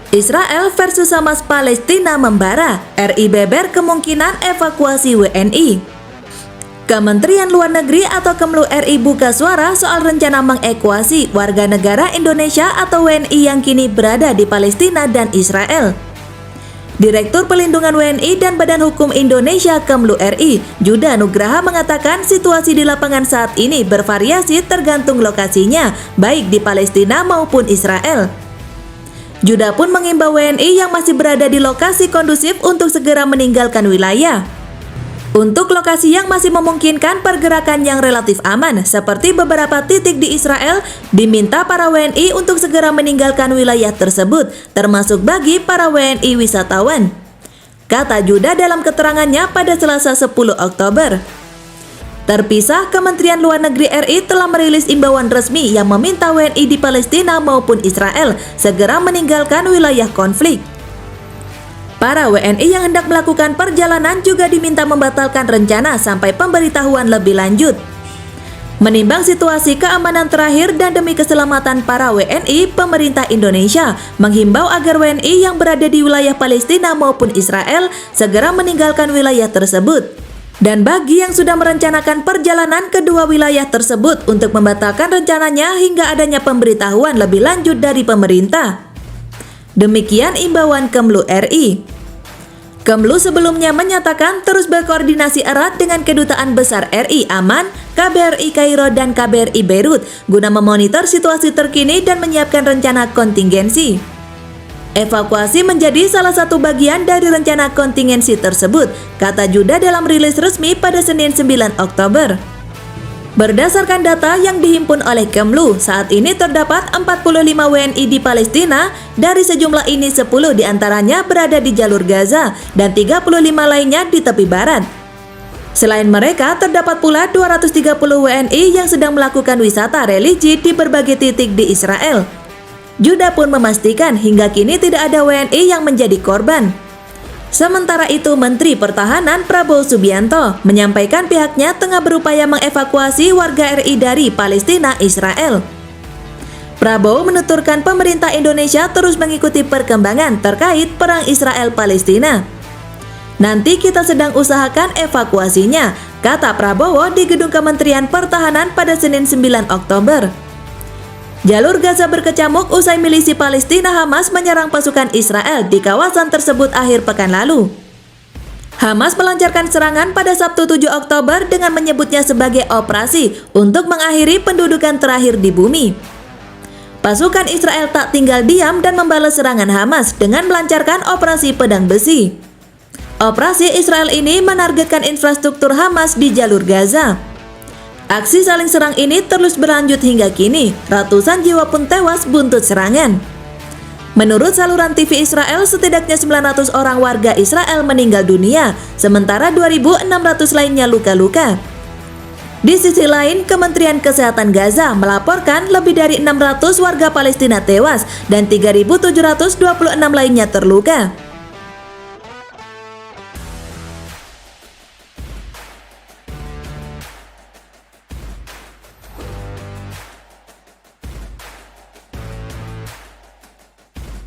Israel versus Hamas Palestina membara, RI beber kemungkinan evakuasi WNI. Kementerian Luar Negeri atau Kemlu RI buka suara soal rencana mengevakuasi warga negara Indonesia atau WNI yang kini berada di Palestina dan Israel. Direktur Pelindungan WNI dan Badan Hukum Indonesia Kemlu RI, Juda Nugraha mengatakan situasi di lapangan saat ini bervariasi tergantung lokasinya, baik di Palestina maupun Israel. Juda pun mengimbau WNI yang masih berada di lokasi kondusif untuk segera meninggalkan wilayah. Untuk lokasi yang masih memungkinkan pergerakan yang relatif aman, seperti beberapa titik di Israel, diminta para WNI untuk segera meninggalkan wilayah tersebut, termasuk bagi para WNI wisatawan. Kata Juda dalam keterangannya pada Selasa 10 Oktober. Terpisah, Kementerian Luar Negeri RI telah merilis imbauan resmi yang meminta WNI di Palestina maupun Israel segera meninggalkan wilayah konflik. Para WNI yang hendak melakukan perjalanan juga diminta membatalkan rencana sampai pemberitahuan lebih lanjut. Menimbang situasi keamanan terakhir dan demi keselamatan para WNI, pemerintah Indonesia menghimbau agar WNI yang berada di wilayah Palestina maupun Israel segera meninggalkan wilayah tersebut. Dan bagi yang sudah merencanakan perjalanan kedua wilayah tersebut untuk membatalkan rencananya hingga adanya pemberitahuan lebih lanjut dari pemerintah. Demikian imbauan Kemlu RI. Kemlu sebelumnya menyatakan terus berkoordinasi erat dengan Kedutaan Besar RI Aman, KBRI Kairo dan KBRI Beirut guna memonitor situasi terkini dan menyiapkan rencana kontingensi. Evakuasi menjadi salah satu bagian dari rencana kontingensi tersebut, kata Juda dalam rilis resmi pada Senin 9 Oktober. Berdasarkan data yang dihimpun oleh Kemlu, saat ini terdapat 45 WNI di Palestina, dari sejumlah ini 10 diantaranya berada di jalur Gaza dan 35 lainnya di tepi barat. Selain mereka, terdapat pula 230 WNI yang sedang melakukan wisata religi di berbagai titik di Israel. Juda pun memastikan hingga kini tidak ada WNI yang menjadi korban. Sementara itu, Menteri Pertahanan Prabowo Subianto menyampaikan pihaknya tengah berupaya mengevakuasi warga RI dari Palestina Israel. Prabowo menuturkan pemerintah Indonesia terus mengikuti perkembangan terkait perang Israel-Palestina. Nanti kita sedang usahakan evakuasinya, kata Prabowo di Gedung Kementerian Pertahanan pada Senin 9 Oktober. Jalur Gaza berkecamuk usai milisi Palestina Hamas menyerang pasukan Israel di kawasan tersebut akhir pekan lalu. Hamas melancarkan serangan pada Sabtu 7 Oktober dengan menyebutnya sebagai operasi untuk mengakhiri pendudukan terakhir di bumi. Pasukan Israel tak tinggal diam dan membalas serangan Hamas dengan melancarkan operasi pedang besi. Operasi Israel ini menargetkan infrastruktur Hamas di jalur Gaza. Aksi saling serang ini terus berlanjut hingga kini, ratusan jiwa pun tewas buntut serangan. Menurut saluran TV Israel, setidaknya 900 orang warga Israel meninggal dunia, sementara 2.600 lainnya luka-luka. Di sisi lain, Kementerian Kesehatan Gaza melaporkan lebih dari 600 warga Palestina tewas dan 3.726 lainnya terluka.